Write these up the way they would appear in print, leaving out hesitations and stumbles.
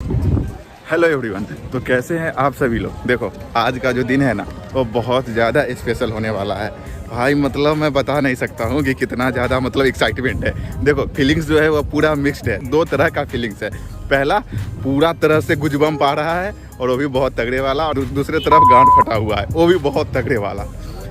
Hello everyone. तो कैसे हैं आप सभी लोग। देखो आज का जो दिन है ना वो बहुत ज़्यादा स्पेशल होने वाला है भाई। मतलब मैं बता नहीं सकता हूँ कि कितना ज़्यादा मतलब एक्साइटमेंट है। देखो फीलिंग्स जो है वो पूरा मिक्स्ड है, दो तरह का फीलिंग्स है। पहला पूरा तरह से गुजबम्प आ रहा है और वो भी बहुत तगड़े वाला, और दूसरे तरफ गांड फटा हुआ है वो भी बहुत तगड़े वाला।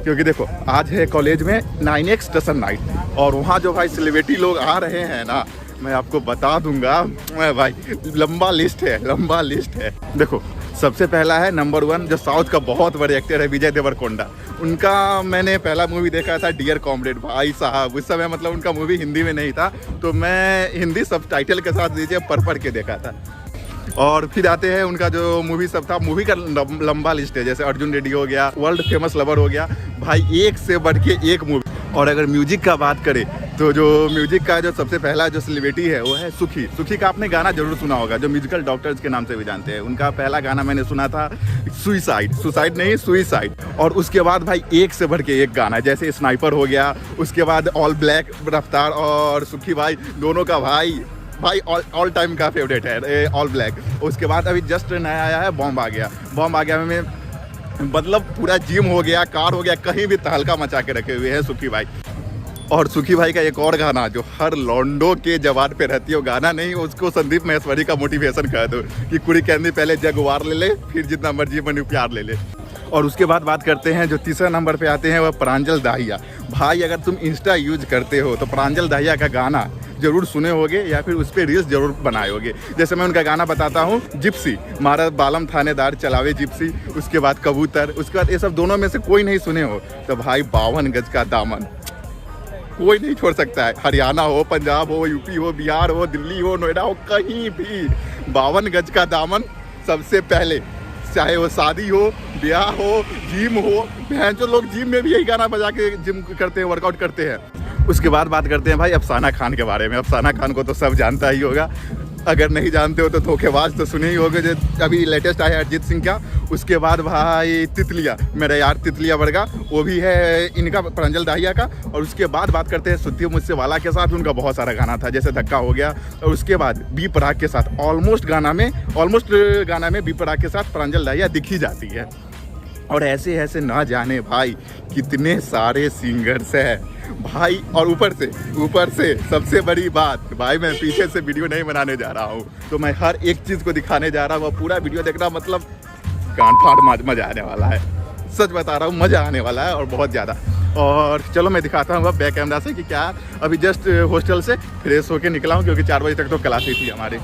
क्योंकि देखो आज है कॉलेज में 9X टसन नाइट और वहाँ जो भाई सेलिब्रिटी लोग आ रहे हैं ना, मैं आपको बता दूंगा मैं भाई, लंबा लिस्ट है। देखो सबसे पहला है नंबर 1 जो साउथ का बहुत बड़े एक्टर है विजय देवरकोंडा। उनका मैंने पहला मूवी देखा था डियर कॉमरेड। भाई साहब उस समय मतलब उनका मूवी हिंदी में नहीं था तो मैं हिंदी सब टाइटल के साथ दीजिए पढ़ के देखा था। और फिर आते हैं उनका जो मूवी सब था, मूवी का लंबा लिस्ट है। जैसे अर्जुन रेड्डी हो गया, वर्ल्ड फेमस लवर हो गया, भाई एक से बढ़ के एक मूवी। और अगर म्यूजिक का बात करें तो जो म्यूजिक का जो सबसे पहला जो सेलिब्रिटी है वो है सुखी का आपने गाना जरूर सुना होगा, जो म्यूजिकल डॉक्टर्स के नाम से भी जानते हैं। उनका पहला गाना मैंने सुना था सुसाइड। और उसके बाद भाई एक से बढ़ के एक गाना, जैसे स्नाइपर हो गया, उसके बाद ऑल ब्लैक रफ्तार और सुखी भाई दोनों का भाई ऑल टाइम का फेवरेट है ऑल ब्लैक। उसके बाद अभी जस्ट नया आया है बॉम्ब आ गया में मतलब पूरा जिम हो गया, कार हो गया, कहीं भी तहलका मचा के रखे हुए हैं सुखी भाई। और सुखी भाई का एक और गाना जो हर लॉन्डो के जवान पे रहती है, वो गाना नहीं उसको संदीप महेश्वरी का मोटिवेशन कह दो कि कुड़ी कहनी पहले जगवार ले ले फिर जितना मर्जी मनु प्यार ले ले। और उसके बाद बात करते हैं जो तीसरा नंबर पे आते हैं वह प्रांजल दाहिया। भाई अगर तुम इंस्टा यूज करते हो तो प्रांजल दाहिया का गाना जरूर सुने होगे या फिर उस पर रील्स जरूर बनाए होगे। जैसे मैं उनका गाना बताता हूँ, जिप्सी मारा बालम थानेदार चलावे जिप्सी, उसके बाद कबूतर, उसके बाद ये सब दोनों में से कोई नहीं सुने हो तो भाई 52 गज का दामन कोई नहीं छोड़ सकता है। हरियाणा हो, पंजाब हो, यूपी हो, बिहार हो, दिल्ली हो, नोएडा हो, कहीं भी 52 गज का दामन सबसे पहले, चाहे वो शादी हो, ब्याह हो, जिम हो। जो लोग जिम में भी यही गाना बजा के जिम करते हैं, वर्कआउट करते हैं। उसके बाद बात करते हैं भाई अफसाना खान के बारे में। अफसाना खान को तो सब जानता ही होगा, अगर नहीं जानते हो तो धोखेबाज तो सुने ही होगे, जो अभी लेटेस्ट आया अरिजीत सिंह का। उसके बाद भाई तितलिया, मेरा यार तितलिया वर्गा, वो भी है इनका प्रांजल दाहिया का। और उसके बाद बात करते हैं सुद्धि मुझसे वाला के साथ, उनका बहुत सारा गाना था जैसे धक्का हो गया। और उसके बाद बी प्राक के साथ ऑलमोस्ट गाना में बी प्राक के साथ प्रांजल दाहिया दिखी जाती है। और ऐसे ना जाने भाई कितने सारे सिंगर्स हैं भाई। और ऊपर से सबसे बड़ी बात भाई, मैं पीछे से वीडियो नहीं बनाने जा रहा हूँ तो मैं हर एक चीज़ को दिखाने जा रहा हूँ। पूरा वीडियो देखना मतलब कान फाड़ मजा आने वाला है, सच बता रहा हूँ, मज़ा आने वाला है और बहुत ज़्यादा। और चलो मैं दिखाता हूँ अब बैक कैमरा से कि क्या। अभी जस्ट हॉस्टल से फ्रेश होके निकला हूँ क्योंकि 4 बजे तक तो क्लास ही थी हमारी।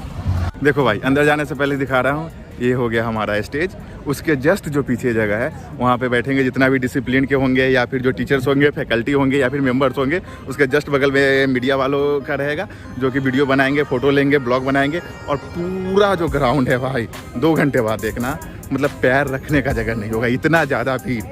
देखो भाई अंदर जाने से पहले दिखा रहा हूँ, ये हो गया हमारा स्टेज। उसके जस्ट जो पीछे जगह है वहाँ पे बैठेंगे जितना भी डिसिप्लिन के होंगे या फिर जो टीचर्स होंगे, फैकल्टी होंगे या फिर मेंबर्स होंगे। उसके जस्ट बगल में मीडिया वालों का रहेगा जो कि वीडियो बनाएंगे, फ़ोटो लेंगे, ब्लॉग बनाएंगे। और पूरा जो ग्राउंड है भाई 2 घंटे बाद देखना, मतलब पैर रखने का जगह नहीं होगा, इतना ज़्यादा भीड़।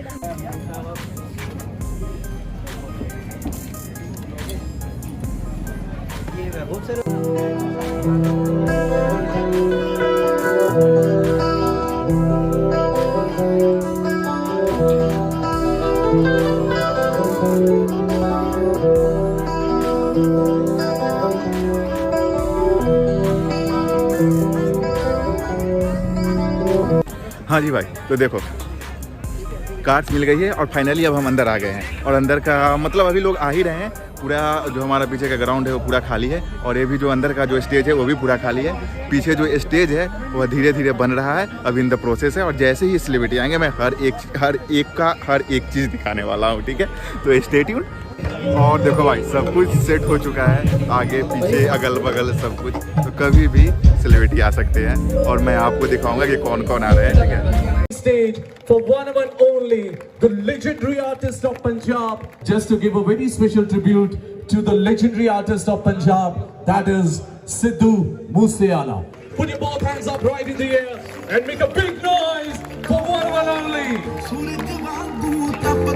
हाँ जी भाई, तो देखो कार्ड्स मिल गई है और फाइनली अब हम अंदर आ गए हैं। और अंदर का मतलब अभी लोग आ ही रहे हैं, पूरा जो हमारा पीछे का ग्राउंड है वो पूरा खाली है। और ये भी जो अंदर का जो स्टेज है वो भी पूरा खाली है। पीछे जो स्टेज है वह धीरे धीरे बन रहा है, अभी इन द प्रोसेस है। और जैसे ही सेलिब्रिटी आएंगे मैं हर एक चीज़ दिखाने वाला हूँ, ठीक है। तो स्टे ट्यून। और देखो भाई सब कुछ सेट हो चुका है, आगे पीछे अगल बगल सब कुछ, तो कभी भी सेलिब्रिटी आ सकते हैं और मैं आपको दिखाऊंगा कि कौन कौन आ रहे हैं, ठीक है। Stage for one and only the legendary artist of Punjab, just to give a very special tribute to the legendary artist of Punjab, that is Sidhu Moosewala. Put your both hands up right in the air and make a big noise for one and only.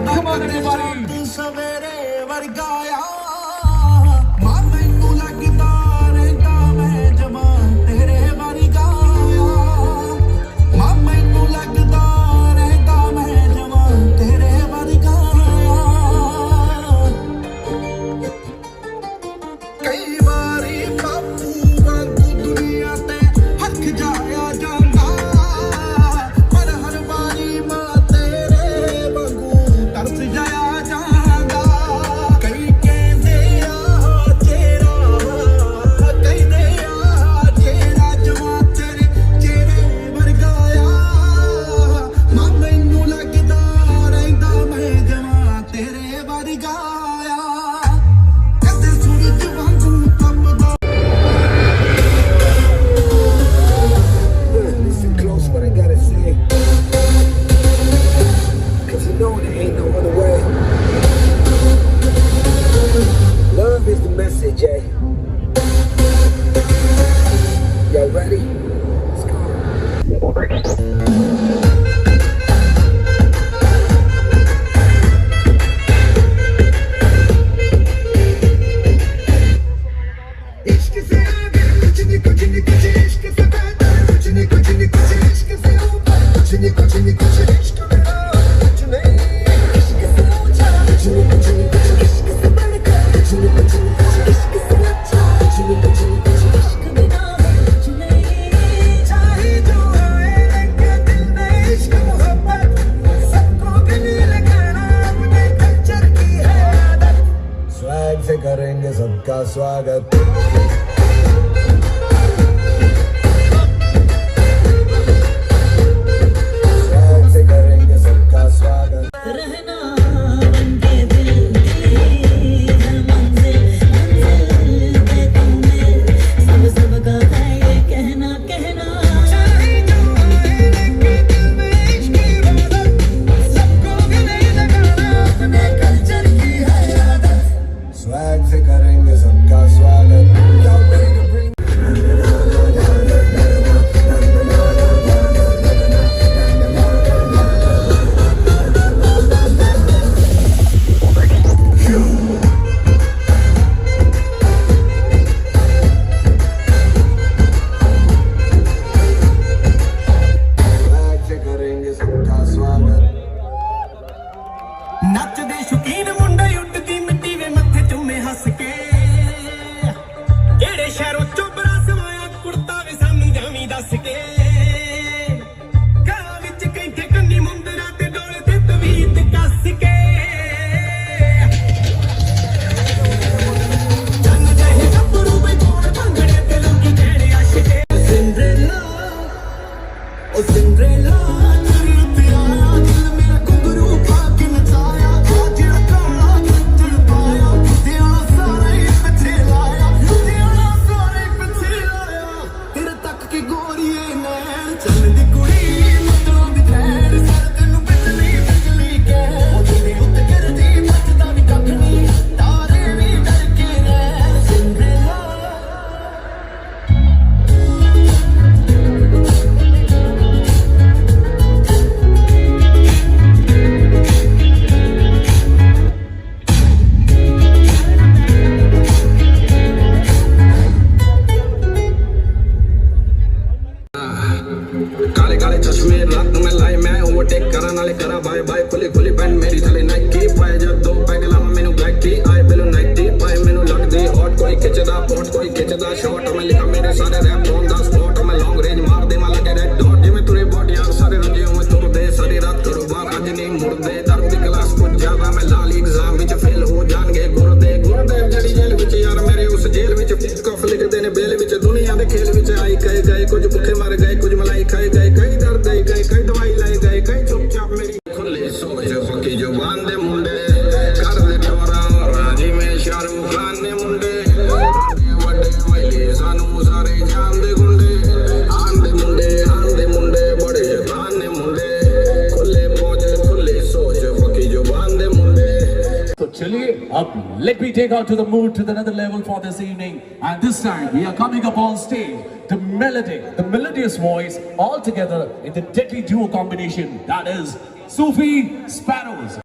Come on everybody. कई बारी बापू वांगू दुनिया ते हक जाया स्वागत swag से करेंगे सबका स्वागत रहना बनके दिल की हर मंजिल मंजिल पे तुम्हें सबका है ये कहना कहना सबको गले लगाना अपने कल्चर की है आदत स्वैग से करेंगे सबका स्वागत स्वैग से करेंगे सबका स्वागत नचदे शौकीन मुंडे उड्डदी मिट्टी वे मत्थे चूमे हस के केड़े शहरों चोबरा समाया कुर्ता वे सानू जावी दस के घरां विच कैंठे कंनी मुंदरा ते डोले ते तवीत कस के जंग जहे गब्बरू वे कोल भंगड़े ते लोकी कहणे आशिके सिंड्रेला ओ सिंड्रेला काले काले चश्मे रात में लाए मैं ओवरटेक करा नाले करा बाय बाय खुली खुली बैंड मेरी थले नाइकी पाए जब दो पैगला मेनू ब्लैक टी आए बिलो नाइटी पाए मेनू लग दी हॉट कोई खिंचदा पॉट कोई खिंचदा शॉट मैं लिखा मेरे सारे रैप ऑन द स्पॉट मैं लॉन्ग रेंज मार दे मैं लगे रेड डॉट जिवें तुरे बॉट यार सारे रंजियों में तुर दे सारी रात करो बार आज नहीं मुड़ दे दारू दी क्लास कुछ ज्यादा मैं लाली एग्जाम विच फेल हो जाणगे गुरदेव जड़ी जेल विच यार मेरे उस जेल विच कफ लिख देने बेल विच दुनिया दे खेल विच आई कहे गए कुछ भुखे मर गए कुछ मलाई खाए गए कई दर्द दे गए कई दवाई लाई गए कई चुपचाप मेरी खुले सोच पक्की जुबान दे मुंडे कर दे टोरा राजी में शाहरुख खान ने मुंडे वड्डे वैली सानू सारे जान दे गुंडे आन दे मुंडे बड़े शैतान ने मुंडे खुले पहुंचे खुली सोच पक्की जुबान दे मुंडे So chaliye, up, let me take out to the mood to the another level for this evening. And this time we are coming up on stage, the melodious voice, all together in the deadly duo combination. That is Sufi Sparrows.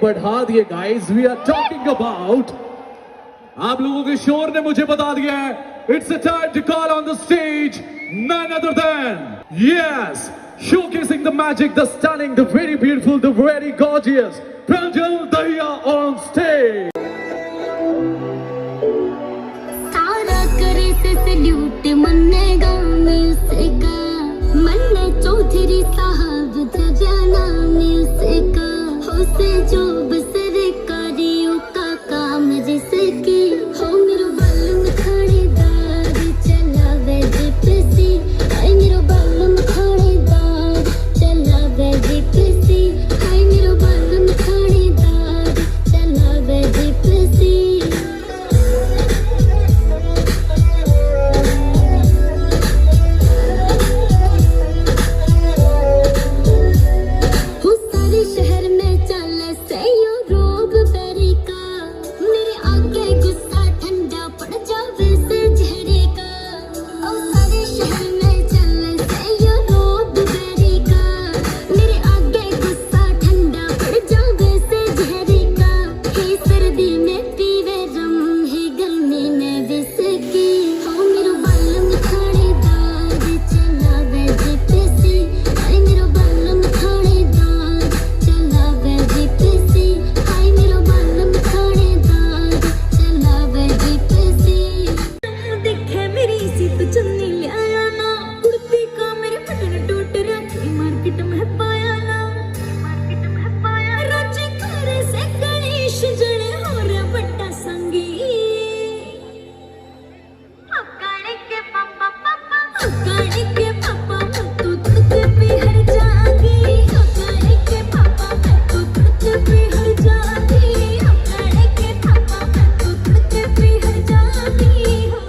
बढ़ा दिए guys. We are talking about. आप लोगों के शोर ने मुझे बता दिया है. It's a time to call on the stage none other than, yes, showcasing the magic, the stunning, the very beautiful, the very gorgeous Pranjal Dahiya on stage. सारा करे से सल्यूट मन्नेगा म्यूजिक मन्ने चौधरी साहब जजाना म्यूजिक हो से जो बसर करियो का काम जिसकी हो मेरो बालम खड़ेदार चला वे जीपसी हाय मेरो बालम खड़ेदार चला वे जीपसी हाय मेरो बालम खड़ेदार चला वे जीपसी शहर में चल से यो रोब बेरी का मेरे आगे गुस्सा ठंडा पड़ जावे से झड़े का ओ सारे शहर में चल से यो रोब बेरी का मेरे आगे गुस्सा ठंडा पड़ जावे से झड़े का हे सर्दी में पीवे रम हे गर्मी में विस्की हो मेरो बालम खड़ेदार चलावे जीपसी हाय मेरो बालम खड़ेदार चलावे जीपसी हाय मेरो बालम खड़ेदार चलावे जीपसी देखे मेरी सिप चुन्नी लिया ना कुर्ती का मेरे बटन टूट रखे मार्केट में पाया ना रोजे करे से गणेश जड़े हो रे बट्टा संगी अकाड़े के पापा तू तुझे भी हर जागी अकाड़े के पापा तू तुझे भी हर जागी अकाड़े के पापा तू तुझे भी हर जागी हो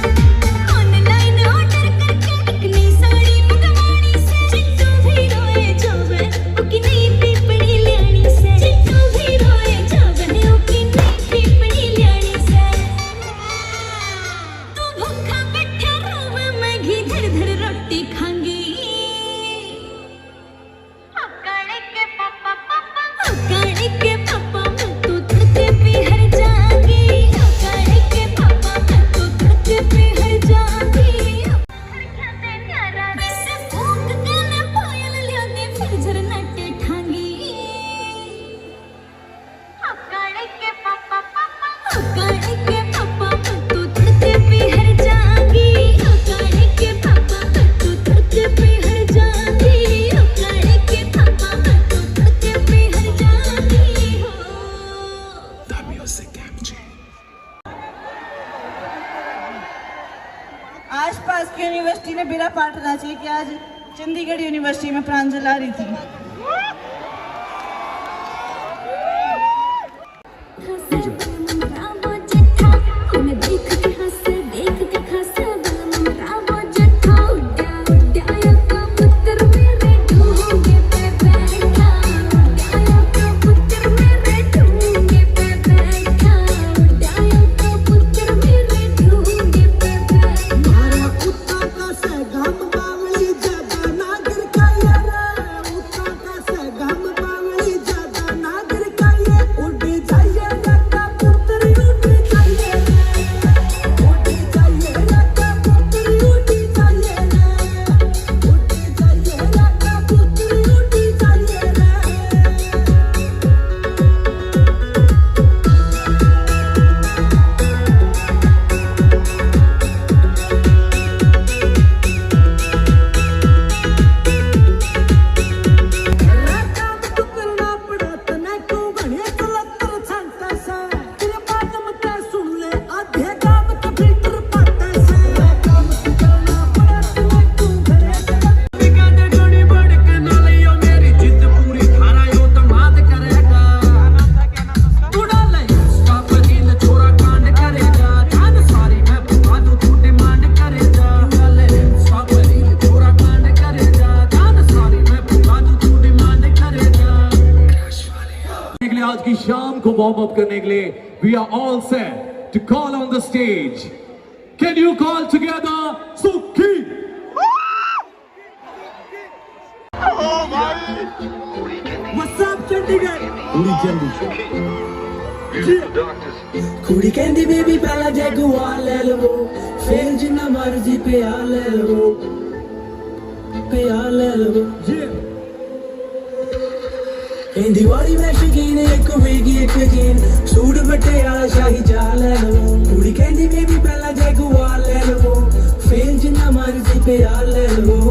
ऑनलाइन ऑर्डर करके एक नई साड़ी मंगवानी से चिट्टू भी रोए जावे ओकी नई पीपड़ी लेनी से चिट्टू भी रोए जावे ओकी नई पीपड़ी लेनी से तू भूखा बैठा रोवे मैं घी धर धर रोटी खांगी अकाड़े के पापा तू तुझे भी हर जागी अकाड़े के पापा तू तुझे भी हर जागी इसे फूक गाने पायल लियाने फिर झरनाटे ठांगी अकाड़े के पापा तू तुझे भी हर जागी अकाड़े के पापा तू तुझे भी हर जागी अकाड़े के पापा तू तुझे भी हर जागी हो आसपास की यूनिवर्सिटी ने बिना पाटना चाहिए कि आज चंडीगढ़ यूनिवर्सिटी में प्रांजल आ रही थी आज की शाम को वार्म अप करने के लिए we are all set to call on the stage Can you call together Sukhi? What's up, Chandigarh? कुड़ी कहंदी बेबी पहला जगुआर ले लवो फिर जिन्ना मर्जी प्यार ले लवो कहंदी वाली मैं शकीन एक वेगी एक जीन सूट बटे आला शाही जा ले लवो कुड़ी कहंदी बेबी पहला जगुआर ले लवो फिर जिन्ना मर्जी प्यार ले लवो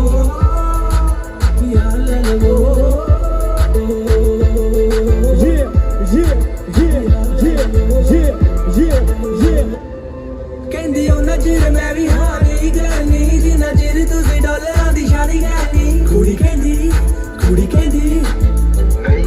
ਕਹਿੰਦੀ ਉਹ ਨਜ਼ਰ ਮੈਂ ਵੀ ਹਾਂ ਨਹੀਂ ਕਰਨੀ ਜਿੰਨਾ ਚਿਰ ਤੁਸੀਂ ਡਾਲਰਾਂ ਦੀ ਸ਼ਾਦੀ ਕਰਨੀ ਕੁੜੀ ਕਹਿੰਦੀ ਨਹੀਂ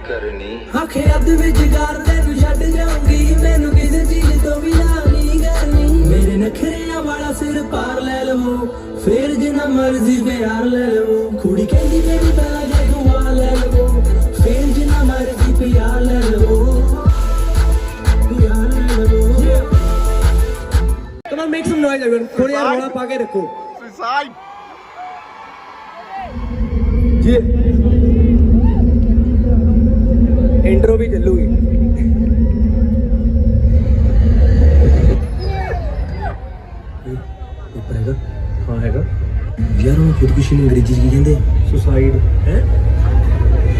ਕਰਨੀ ਆਖੇ ਅੱਧ ਵਿੱਚ ਗਾਰ ਤੈਨੂੰ ਛੱਡ ਜਾਊਂਗੀ ਮੈਨੂੰ ਕਿਸੇ ਚੀਜ਼ ਤੋਂ ਵੀ ਨਾ ਨਹੀਂ ਕਰਨੀ ਮੇਰੇ ਨਖਰਿਆਂ ਵਾਲਾ ਸਿਰ ਪਾਰ ਲੈ ਲਵੋ ਫਿਰ ਜਿੰਨਾ ਮਰਜ਼ੀ ਪਿਆਰ ਲੈ ਲਵੋ ਕੁੜੀ ਕਹਿੰਦੀ ਮੇਰੀ ਪਹਿਲਾਂ ਜੇ ਦੁਆ ਲੈ ਲਵੋ ਫਿਰ ਜਿੰਨਾ ਮਰਜ਼ੀ ਪਿਆਰ ਲੈ ਲਵੋ Come on, make some noise, everyone. थोड़ी यार रोड़ा पाके रखो. Suicide. जी. Intro भी चलूगी. ऊपर हैगा? हाँ हैगा. यार वो खुदकुशी में अंग्रेजी की कहते सुसाइड है?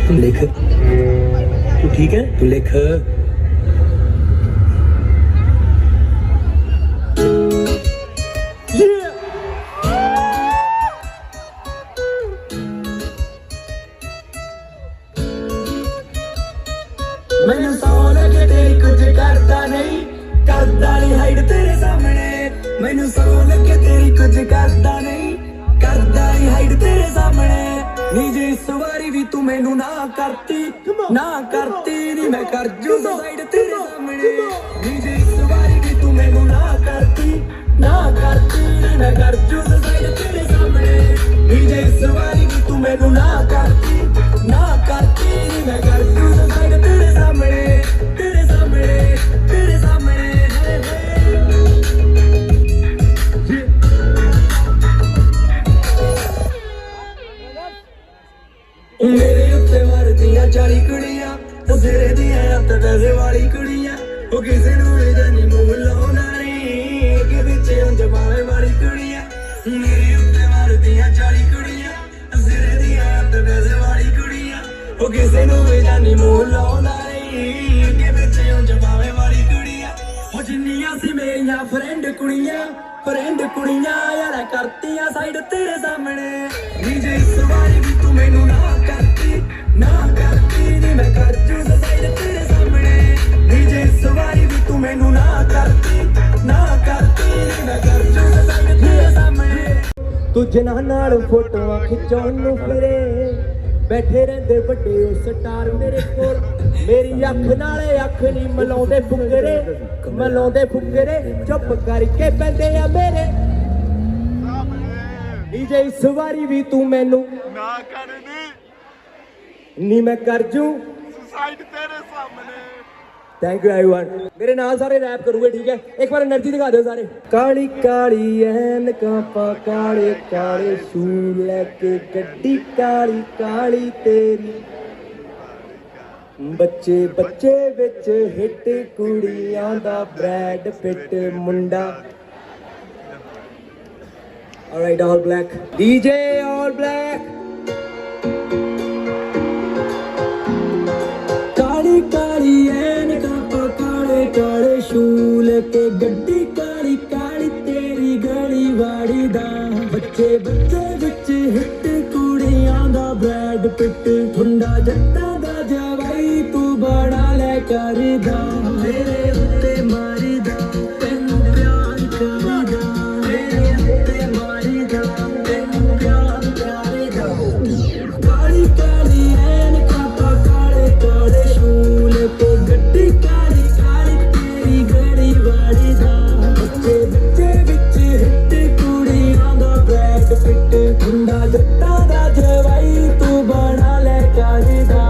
तू लिख. तू ठीक है? तू लिख. ਮੈਨੂੰ ਸੌ ਲੱਗੇ ਤੇਰੀ ਕੁਝ ਕਰਦਾ ਨਹੀਂ ਹਾਈਡ ਤੇਰੇ ਸਾਹਮਣੇ ਮੈਨੂੰ ਸੌ ਲੱਗੇ ਤੇਰੀ ਕੁਝ ਕਰਦਾ ਨਹੀਂ ਹਾਈਡ ਤੇਰੇ ਸਾਹਮਣੇ ਨੀ ਜੇ ਇਸ ਵਾਰੀ ਵੀ ਤੂੰ ਮੈਨੂੰ ਨਾ ਕਰਤੀ ਨੀ ਮੈਂ ਕਰ ਜੂ ਸਾਈਡ ਤੇਰੇ ਸਾਹਮਣੇ ਨੀ ਜੇ ਇਸ ਵਾਰੀ ਵੀ ਤੂੰ ਮੈਨੂੰ ਨਾ ਕਰਤੀ ਨੀ ਮੈਂ ਕਰ ਜੂ ਸਾਈਡ ਤੇਰੇ ਸਾਹਮਣੇ ਨੀ ਜੇ ਇਸ ਵਾਰੀ ਵੀ ਤੂੰ ਮੈਨੂੰ ਨਾ ਕਰਤੀ ਨੀ ਮੈਂ ਕਰ ਜੂ ਸਾਈਡ ਤੇਰੇ ਸਾਹਮਣੇ ਮੇਰੇ ਉੱਤੇ ਮਰਦੀਆਂ 40 ਕੁੜੀਆਂ ਉਹ ਤੇਰੇ ਦੀਆਂ ਅੱਤ ਵੈਸੇ ਵਾਲੀ ਕੁੜੀਆਂ ਉਹ ਕਿਸੇ ਨੂੰ ਵੀ ਜਾਨੀ ਮੂੰਹ ਲਾਉਣਾ ਨਹੀਂ ਕਿ ਵਿੱਚ ਜਮਾਵੇ ਵਾਲੀ ਕੁੜੀਆਂ ਮੇਰੇ ਉੱਤੇ ਮਰਦੀਆਂ 40 ਕੁੜੀਆਂ ਉਹ ਤੇਰੇ ਦੀਆਂ ਅੱਤ ਵੈਸੇ ਵਾਲੀ ਕੁੜੀਆਂ ਉਹ ਕਿਸੇ ਨੂੰ ਵੀ ਜਾਨੀ ਮੂੰਹ ਲਾਉਣਾ ਨਹੀਂ ਕਿ ਵਿੱਚ ਜਮਾਵੇ ਵਾਲੀ ਕੁੜੀਆਂ ਉਹ ਜਿੰਨੀਆਂ ਸੀ ਮੇਰੀਆਂ ਫਰੈਂਡ ਕੁੜੀਆਂ ਯਾਰਾ ਕਰਤੀਆਂ ਸਾਈਡ ਤੇਰੇ ਸਾਹਮਣੇ ਨੀ ਜੇ ਇਸ ਵਾਰੀ ਵੀ ਤੂੰ ਮੈਨੂੰ ਨਾ ਕਰਤੀ ਨੀ ਮੈਂ ਕਰ ਜੂ ਸਾਈਡ ਤੇਰੇ ਸਾਹਮਣੇ ਨੀ ਜੇ ਇਸ ਵਾਰੀ ਵੀ ਤੂੰ ਮੈਨੂੰ ਨਾ ਕਰਤੀ ਨੀ ਮੈਂ ਕਰ ਜੂ ਸਾਈਡ ਤੇਰੇ ਸਾਹਮਣੇ ਤੂੰ ਜਿਨ੍ਹਾਂ ਨਾਲ ਫੋਟੋਆਂ ਖਿਚਾਉਣ ਨੂੰ ਫਿਰੇ ਬੈਠੇ ਰਹਿੰਦੇ ਵੱਡੇ ਉਹ ਸਟਾਰ ਮੇਰੇ ਕੋਲ ਮੇਰੀ ਅੱਖ ਨਾਲੇ ਅੱਖ ਨਹੀਂ ਮਲਾਉਂਦੇ ਫੁਕਰੇ ਚੁੱਪ ਕਰਕੇ ਪੈਂਦੇ ਆ ਮੇਰੇ ਨੀ ਜੇ ਇਸ ਵਾਰੀ ਵੀ ਤੂੰ ਮੈਨੂੰ ਨਾ ਕਰਨੀ ਨੀ ਮੈਂ ਕਰ ਜੂ ਸੁਸਾਈਡ ਤੇਰੇ ਸਾਹਮਣੇ थैंक यू एवरीवन मेरे नाल सारे रैप करूंगे ठीक है एक बार एनर्जी दिखा दो सारे काली काली ऐनकां पा काले काले शू लेके गड्डी काली काली तेरी बच्चे बच्चे विच हिट कुड़ियां दा ब्रैड पिट मुंडा alright all black DJ all black काली काली काले शूल के गड्डी काली काली तेरी गली वाड़ी दा बच्चे बच्चे विच हिट कुड़ियां दा ब्रैड पिट ठुंडा जट्टां दा जवाई तू बड़ा ले करदा तेरे उत्ते मारीदा तैनू प्यार करदा तेरे उत्ते मारीदा तैनू प्यार करदा काली काली ऐनकां पा काले काले शूल के गड्डी काली गली वाली दा बच्चे बच्चे विच हिट कुड़ियां दा ब्रैड पिट ठुंडा जट्टां दा जवाई तू बना ले करदा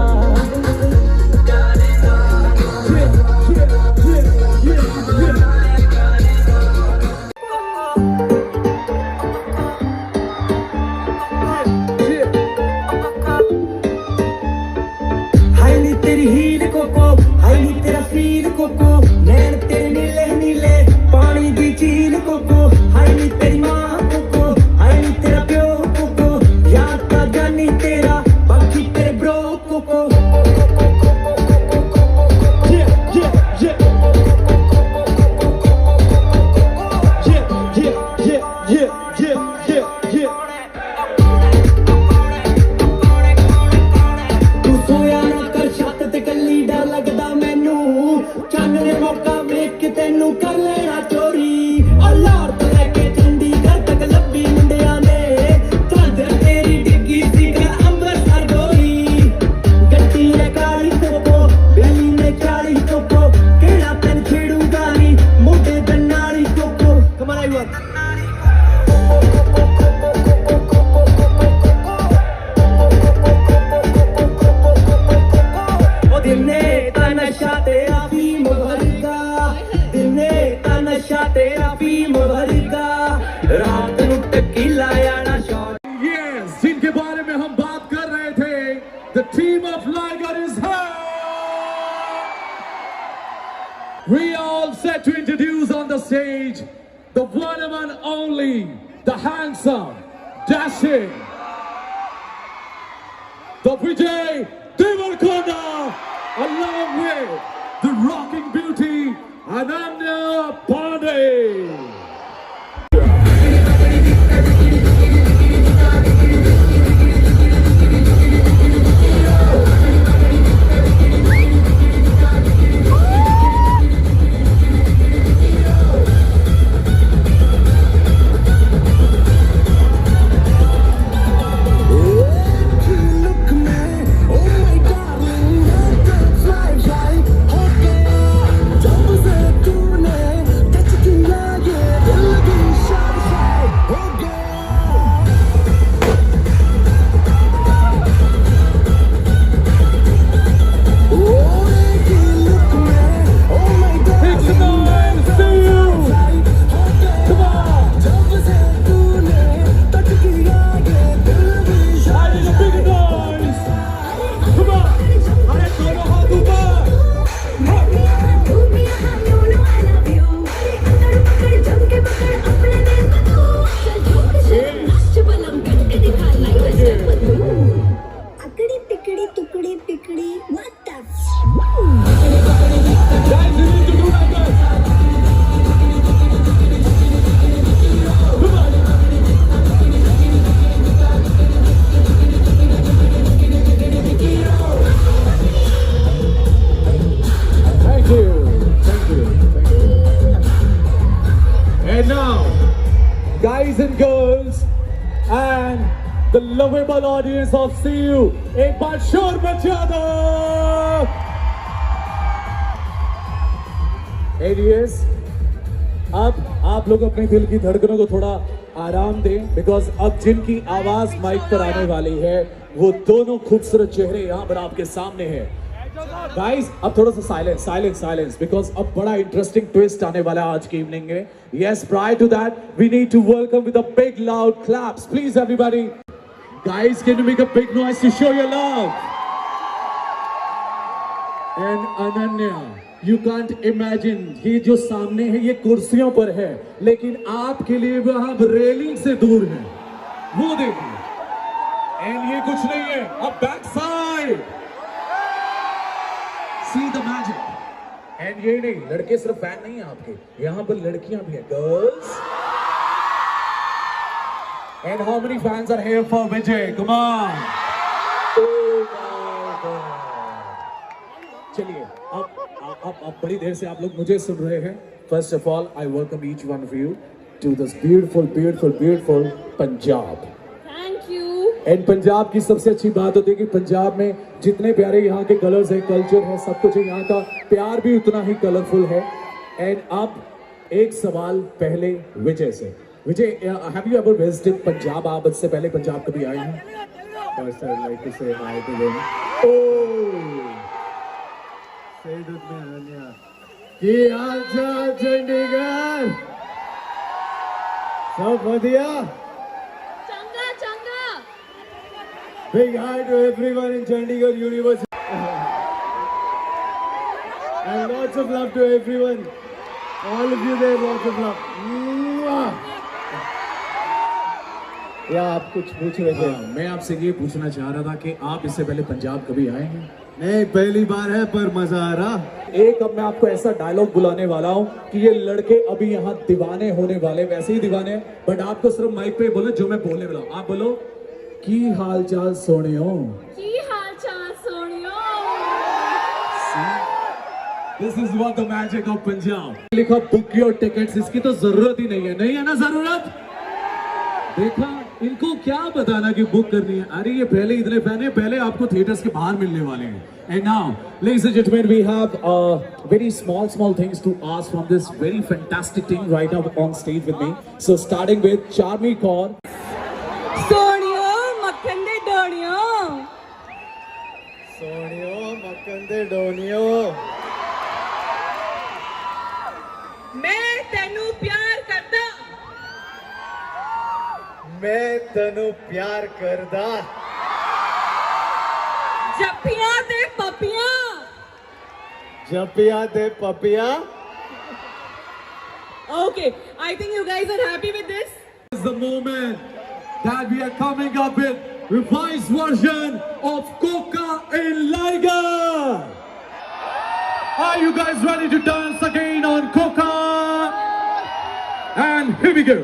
खूबसूरत। दिने का नशा तेरा फीम भरगा, दिने का नशा तेरा फीम भरगा, रात नू टकीला याना शॉट। Yes, जिनके बारे में हम बात कर रहे थे, the team of Liger is here. We are all set to introduce on the stage the one and only, the handsome, dashing, the Vijay Deverakonda, along with the rocking beauty Ananya Pandey. And now, guys and girls, and the lovable audience of CU, एक बार शोर मचा दो। Anyways, अब आप लोग अपने दिल की धड़कनों को थोड़ा आराम दें, बिकॉज अब जिनकी आवाज माइक पर आने वाली है वो दोनों खूबसूरत चेहरे यहाँ पर आपके सामने हैं। गाइस, अब थोड़ा सा साइलेंस बिकॉज अब बड़ा इंटरेस्टिंग ट्विस्ट आने वाला है आज की इवनिंग में। Yes, prior to that we need to welcome with a big loud claps, please everybody. Guys, can you make a big noise to show your love? And Ananya, you can't imagine, ये जो सामने है ये कुर्सियों पर है, लेकिन आपके लिए वहां रेलिंग से दूर है, वो देखिए। एंड ये कुछ नहीं है, अब back side, see the magic. And ये नहीं, लड़के सिर्फ फैन नहीं है आपके, यहाँ पर लड़कियां भी हैं, girls. And how many fans are here for Vijay? Come on. चलिए, अब बड़ी देर से आप लोग मुझे सुन रहे हैं। First of all, I welcome each one of you to this beautiful Punjab. Thank you. And Punjab की सबसे अच्छी बात होती है कि पंजाब में जितने प्यारे यहाँ के कलर्स हैं, कल्चर है, सब कुछ है, यहाँ का प्यार भी उतना ही कलरफुल है। एंड अब एक सवाल पहले विजय से। Vijay, have you ever visited Punjab? आप इससे पहले पंजाब कभी आए हैं? First, I'd like to say hi to them. Say it with me, Ananya. की हाल चाल चंडीगढ़? सब बढ़िया? Big hi to everyone in Chandigarh University. And lots of love to everyone. All of you there, lots of love. या आप कुछ पूछ रहे थे? मैं आपसे ये पूछना चाह रहा था कि आप इससे पहले पंजाब कभी आए हैं? नहीं, पहली बार है, पर मजा आ रहा। एक अब मैं आपको ऐसा डायलॉग बुलाने वाला हूँ कि ये लड़के अभी यहाँ दीवाने होने वाले, वैसे ही दीवाने, बट आपको सिर्फ माइक पे बोलो जो मैं बोलने वाला हूँ। आप बोलो, की हाल चाल सोनियो? की हाल चाल सोनियो? This is what the magic of Punjab. लिखा बुक योर टिकट्स, इसकी तो जरूरत ही नहीं है, नहीं है ना जरूरत? देखा इनको क्या बताना कि बुक करनी है? अरे ये पहले इतने फैन है, पहले आपको थिएटर्स के बाहर मिलने वाले हैं. And now, ladies and gentlemen, we have very small things to ask from this very fantastic team right now on stage with me. So starting with Charmi Kaur. सोनियो मक्खन दे डोनियो सोनियो मक्खन दे डोनियो मैं तेनू प्यार करदा मैं तनु प्यार करदा जप्पियां ते पपियां जपिया दे पपिया. Okay, I think you guys are happy with this. This is the moment that we are coming up with revised version of Coca and Liger. Are you guys ready to dance again on Coca? And here we go.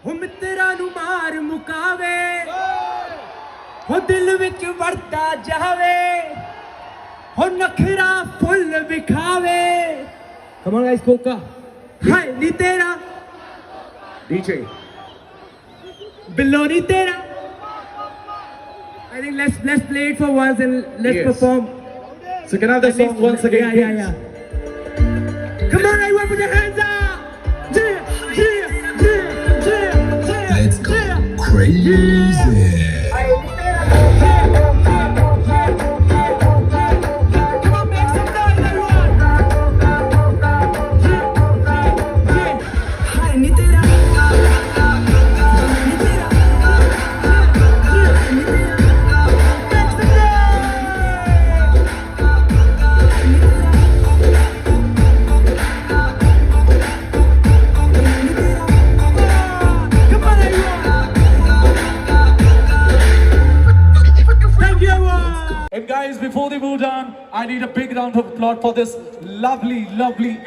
ਹੋ ਮਿੱਤਰਾਂ ਨੂੰ ਮਾਰ ਮੁਕਾਵੇ ਹੋ ਦਿਲ ਵਿੱਚ ਵੜਦਾ ਜਾਵੇ ਹੋ ਨਖਰਾ ਫੁੱਲ ਵਿਖਾਵੇ. Come on guys, Coca. ਹਾਏ ਨੀ ਤੇਰਾ DJ. ਬਿੱਲੋ ਨੀ ਤੇਰਾ. I think let's play it for once and let's Yes. perform. So can I have the song once again? Yeah. Come on everyone, put your hands up. Let's go crazy. And guys, before they move on, I need a big round of applause for this lovely,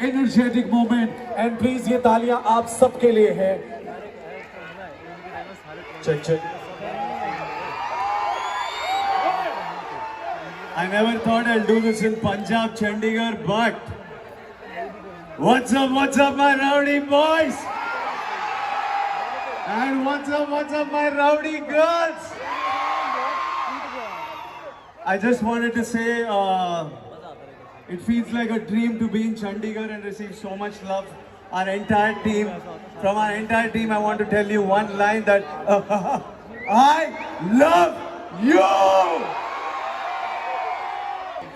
energetic moment. And please, ये तालियां आप सबके लिए है. Check. I never thought I'll do this in Punjab, Chandigarh, but what's up, my rowdy boys? And what's up, my rowdy girls? I just wanted to say, it feels like a dream to be in Chandigarh and receive so much love. Our entire team, from our entire team, I want to tell you one line that I love you.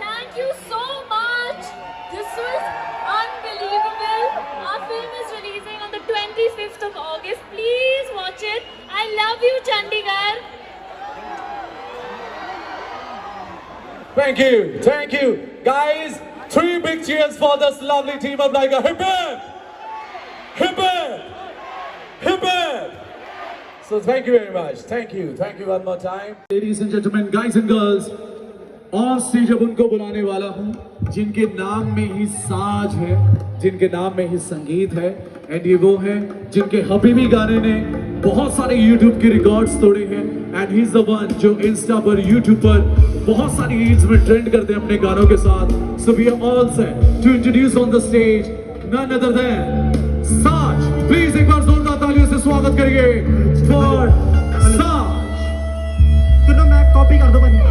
Thank you so much. This was unbelievable. Our film is releasing on the 25th of August. Please watch it. I love you, Chandigarh. Thank you. Guys, 3 big cheers for this lovely team of Liger. Hip hip! Hip hip! Hip hip! So thank you very much. Thank you one more time. Ladies and gentlemen, guys and girls, on stage अब उनको बुलाने वाला हूँ जिनके नाम में ही साज है, जिनके नाम में ही संगीत है. एंड ये वो हैं जिनके हबीबी गाने ने बहुत सारे YouTube के रिकॉर्ड्स तोड़े हैं. And he is the one जो इंस्टा पर, YouTube पर बहुत सारी रील्स में ट्रेंड करते हैं अपने गानों के साथ. So we are all set to introduce on the stage none other than Saaj. Please एक बार जोरदार तालियों से स्वागत करिए फॉर साज. तो मैं कॉपी कर दो बनी.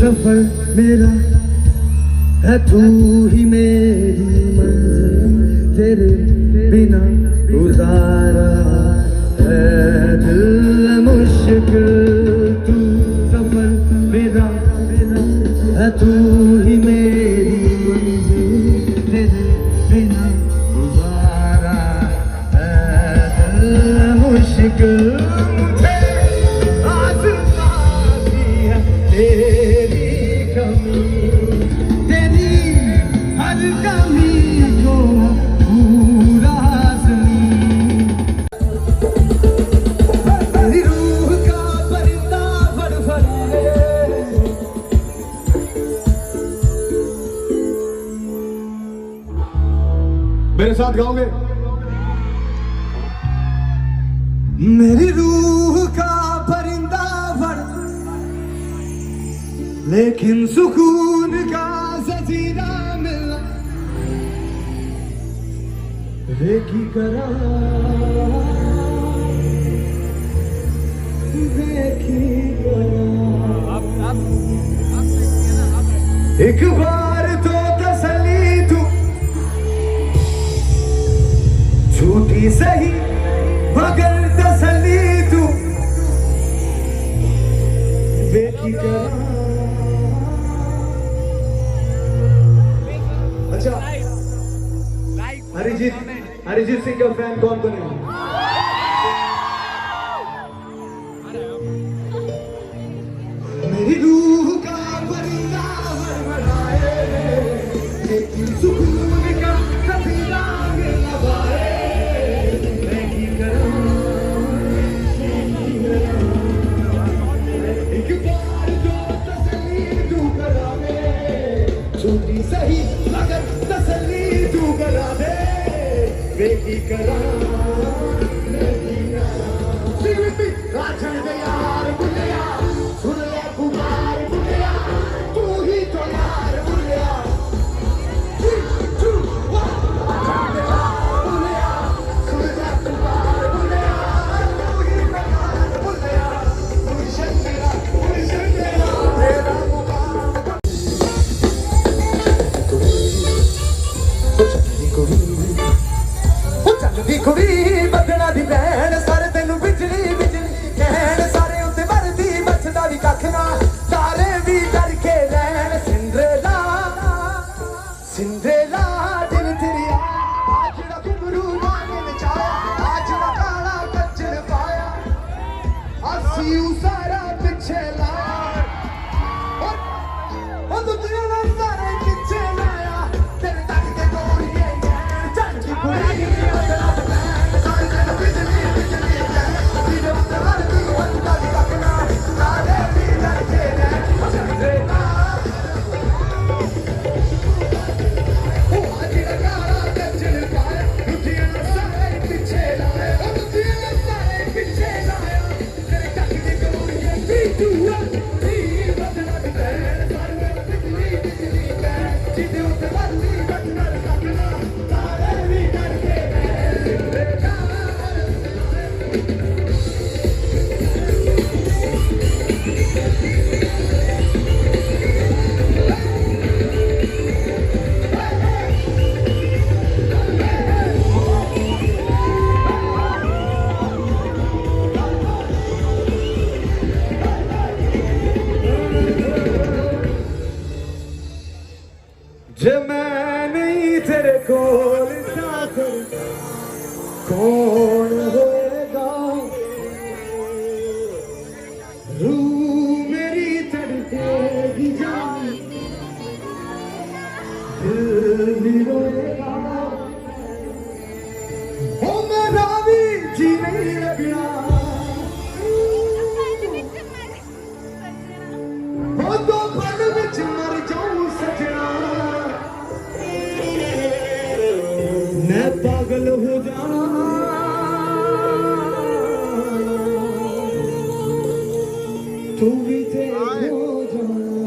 सफर मेरा है, तू ही मेरी मंजिल, तेरे बिना गुजारा है दिल मुश्किल. तू सफर मेरा है, तू ही मेरी मंजिल, तेरे बिना गुजारा है दिल मुश्किल. मेरे साथ गाओगे? मेरी रूह लेकिन सुकून का जजीरा मिला रेखी करा देखी करा एक बार तो तसल्ली तू झूठी सही मगर तसल्ली तू देखी करा। अच्छा अरिजीत सिंह का फैन कौन कौन है? मेरी रूह का परिंदा बड़बड़ाए लेकिन सुकून का कभी रंग लगाए मैं की करूं एक बार जो तसल्ली तू करा दे छोटी सही मगर तसल्ली तू करा दे मैं की करूं राजन दे यार बुलिया सुन ले पुकार बुलिया तू ही तो यार बुलिया 3, 2, 1 बुलिया सुन ले पुकार बुलिया तू ही तो यार बुलिया मुझे तेरा मुकाम चलदी कुड़ी बदना दी बहन सारे तेनू बिजली बिजली कहन सारे उत्ते मरदी बचदा भी कख ना तारे भी डर के रहन सिंड्रेला सिंड्रेला दिल तेरी आज दा घुंघरू नागे नचाया आज दा काला कच्चर पाया अस्सी सारा पिछे लाया ओ दुनिया ना सारे पिछे लाया तेरे तक के गोरिए चल की कुड़ी जे मैं नहीं तेरे कोल था फिर कौन होएगा रूह मेरी तड़पेगी जान दिल भी रोएगा ओ मेरा भी जी नहीं लगना ओ तो पल विच मर जाऊं सजना मैं पागल हो जाना तू भी तेरे हो जाना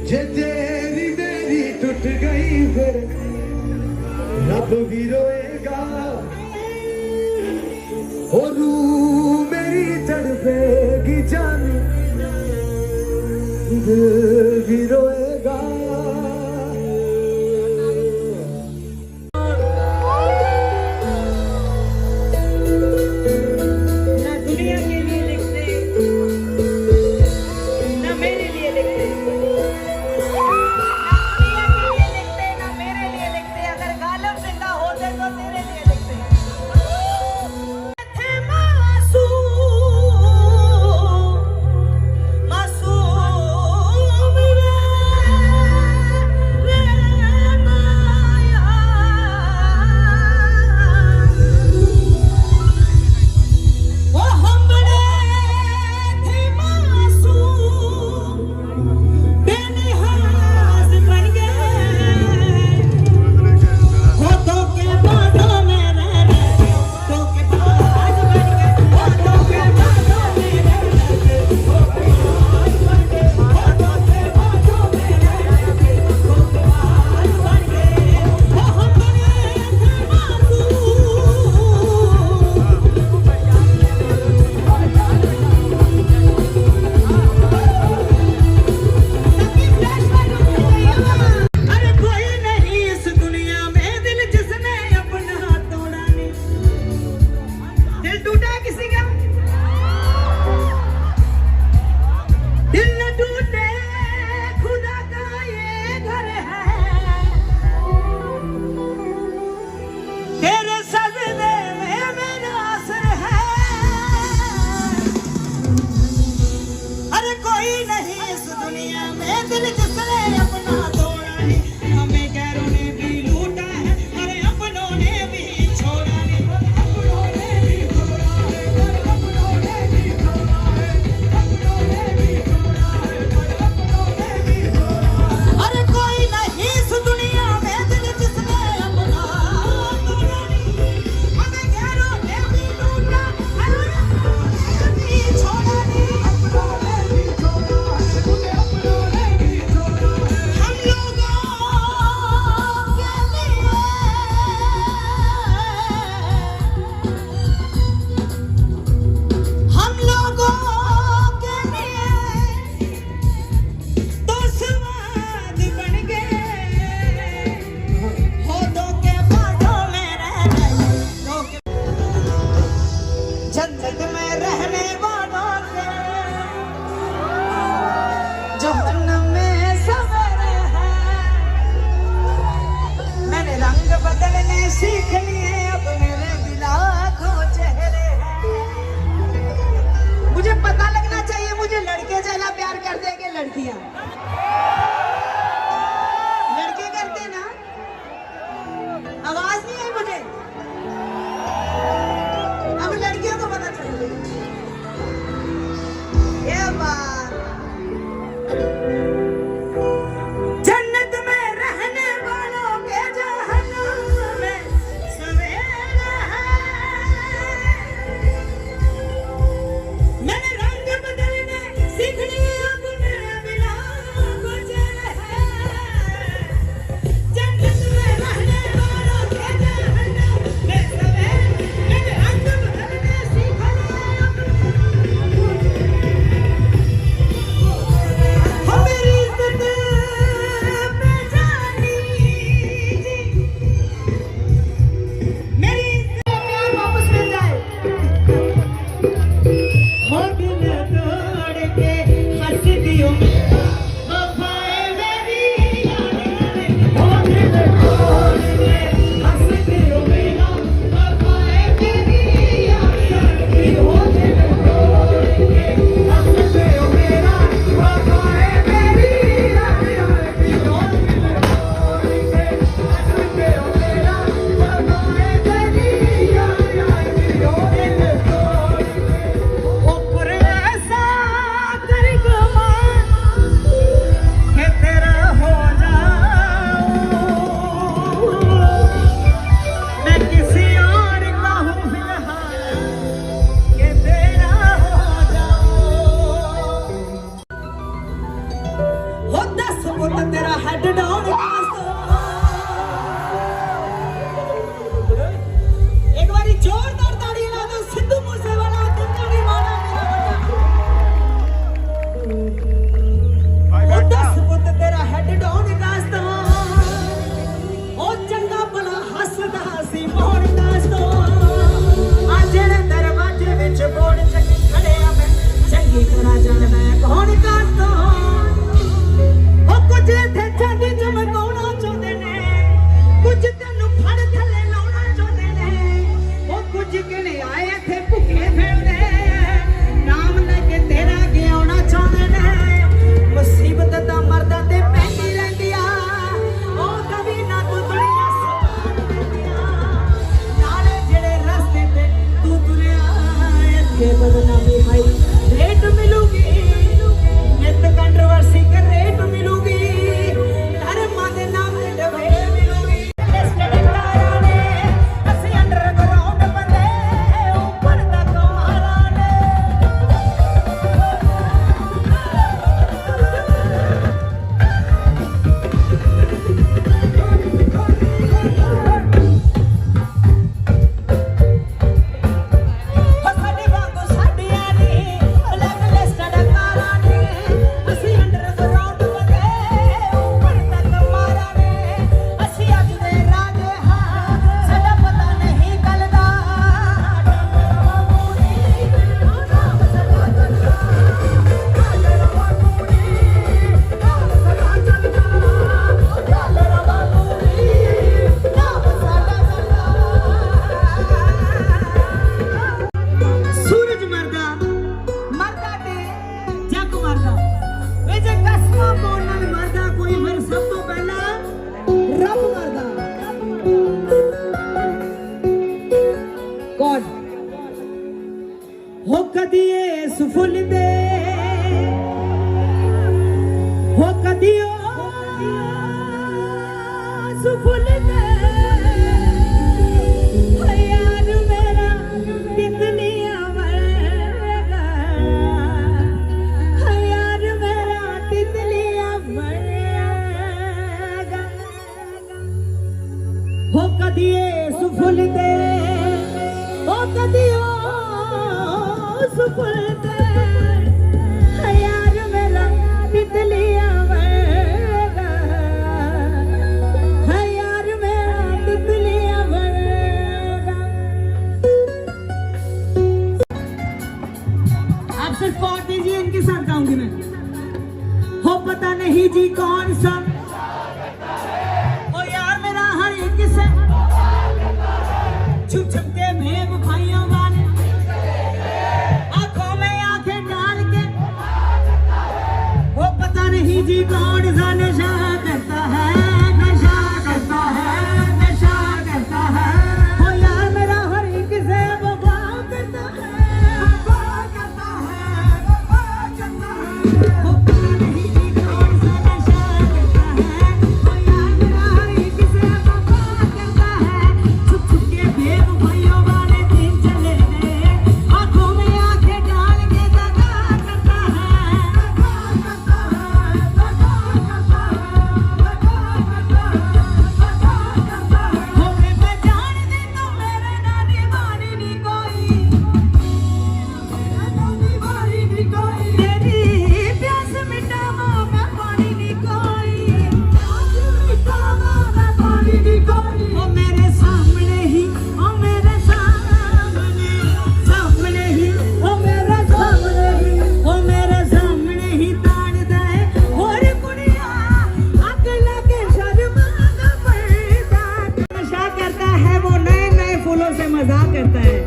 जे तेरी मेरी टूट गई फिर रब भी रोएगा ओ रूह मेरी तड़पेगी जान दिल भी रोएगा। मासूम भाई रेट मिलूगी नित कंट्रोवर्सी के रेट मिलूगी धर्म के नाम ते डबे मिलूगी स्टडकारा ने असि अंडरग्राउंड बंदे ऊपर तक मारा ने हो कदिए सुफुल दे हो कदियो सुफुल दे यार मेरा तितलियां वर्गा यार मेरा तितलियां वर्गा हो कदिए सुफुल दे हो कदियो सुफुल दे यार मेरा तितलियां वर्गा यार मेरा तितलियां वर्गा आप सिर्फ कौन दीजिए इनके साथ गाऊंगी मैं हो पता नहीं जी कौन सा ओ यार मेरा हर एक से छुप छुप के मेरे भाइयों वाले आंखों में आंखें डाल के वो पता नहीं जी कौन सा नशा करता है नशा करता है नशा करता है ओ यार मेरा हर एक से वफा करता है वफा करता है वफा करता है वो पता नहीं जी कौन सा नशा करता है ओ यार मेरा हर एक से वफा करता है छुप छुप के बेवफाइयों वाले दिन चले गए आंखों में आंखें डाल के दगा करता है दगा करता है दगा करता है दगा करता है दगा करता है हो मैं जान दी तो मेरे नानी वाली नहीं कोई नानी वाली नहीं कोई तेरी प्यास मिटावा मैं पानी नहीं कोई प्यास मिटावा मैं पानी नहीं कोई ओ मेरे सामने ही ओ मेरे सामने सामने ही ओ मेरे सामने ही ओ मेरे सामने ही ताड़ दे और कुड़िया आग लगे शर्माना पड़ता नशा करता है वो नए नए फूलों से मजाक करता है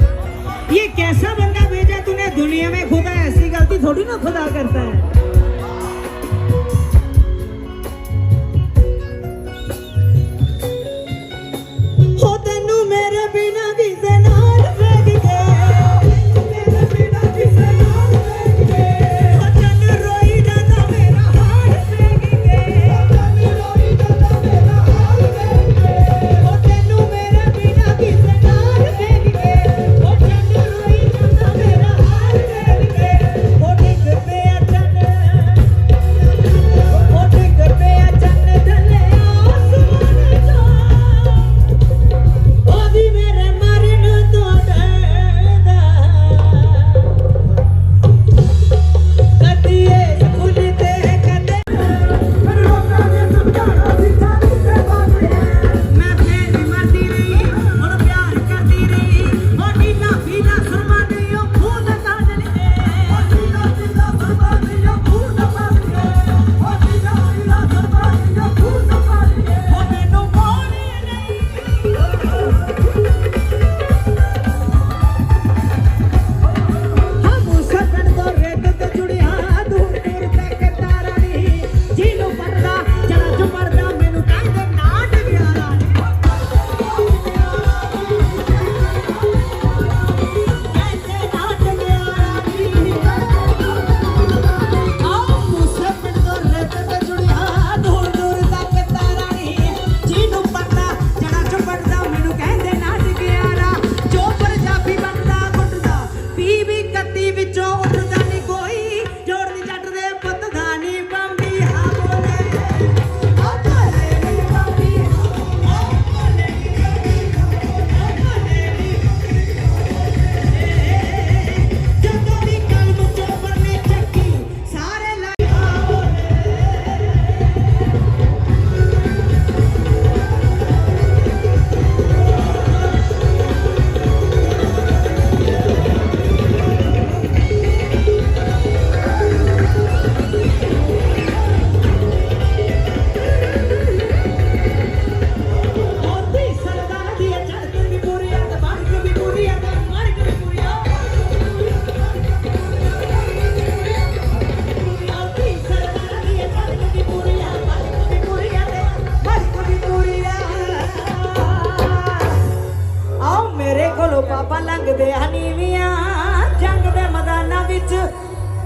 ये कैसा बंदा भेजा तूने दुनिया में खुदा ऐसी गलती थोड़ी ना खुदा करता है हो तेनू मेरे बिना किसे नाल फेंक के मेरे बिना किसे नाल फेंक के हो चल रोई जाता मेरा हाल फेंक के चल रोई जाता मेरा हाल फेंक के हो तेनू मेरे बिना किसे नाल फेंक के हो चल रोई जाता मेरा हाल फेंक के हो डिग पे चल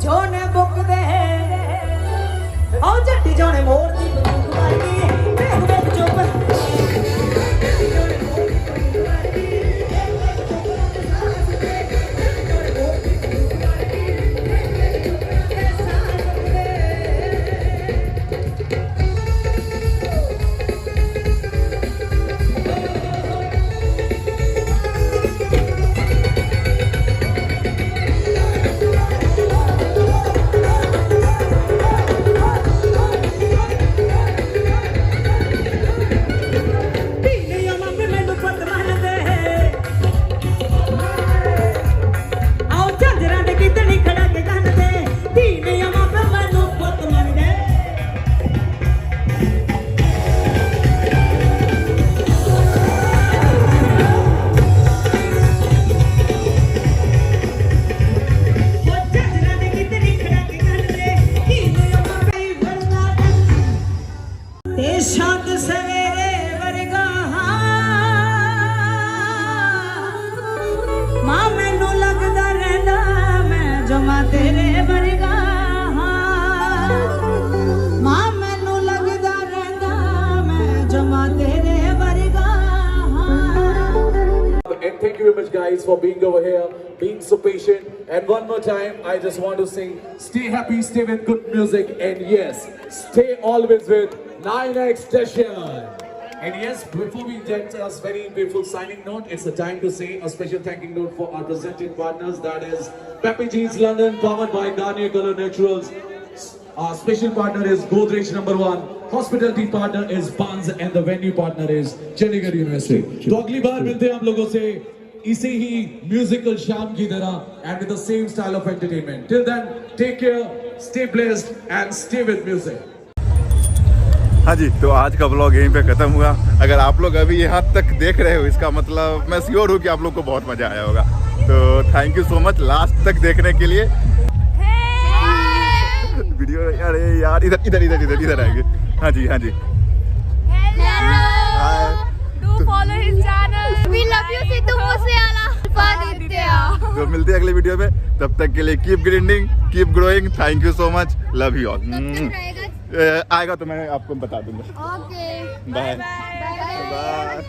जोने बुक दे आओ जट्टी जोने मोर दी बंदूक मारगी वेख वेख चुप शांत सवेरे वर्गा मां मैनू लगदा रहंदा मैं जमा तेरे वर्गा मां मैनू लगदा रहंदा मैं जमा तेरे वर्गा And thank you very much, guys, for being over here, being so patient. And one more time, I just want to sing, stay happy, stay with good music, and yes, stay always with 9X Station. And yes, before we get us very beautiful signing note, it's a time to say a special thanking note for our presenting partners, that is Peppy Jeans London, powered by Garnier Color Naturals. Our special partner is Godrej #1. Hospitality partner is Barnes and the venue partner is Chandigarh University. तो अगली बार मिलते हैं हम लोगों से इसे ही musical शाम की तरह and with the same style of entertainment. Till then, take care, stay blessed and stay with music. हाँ जी, तो आज का ब्लॉग यहीं पे ख़त्म हुआ। अगर आप लोग अभी यहाँ तक देख रहे हो, इसका मतलब मैं श्योर हूँ कि आप लोग को बहुत मज़ा आया होगा। तो thank you so much last तक देखने के लिए। वीडियो अरे यार इधर इधर इधर इधर इधर आएंगे। हाँ जी हाँ जी। Do follow his channel. We love you Sidhu Moosewala. तो मिलते हैं अगले वीडियो में, तब तक के लिए keep grinding, keep growing. Thank you so much, love you all. आएगा तो मैं आपको बता दूंगा। Okay, bye bye. बाय।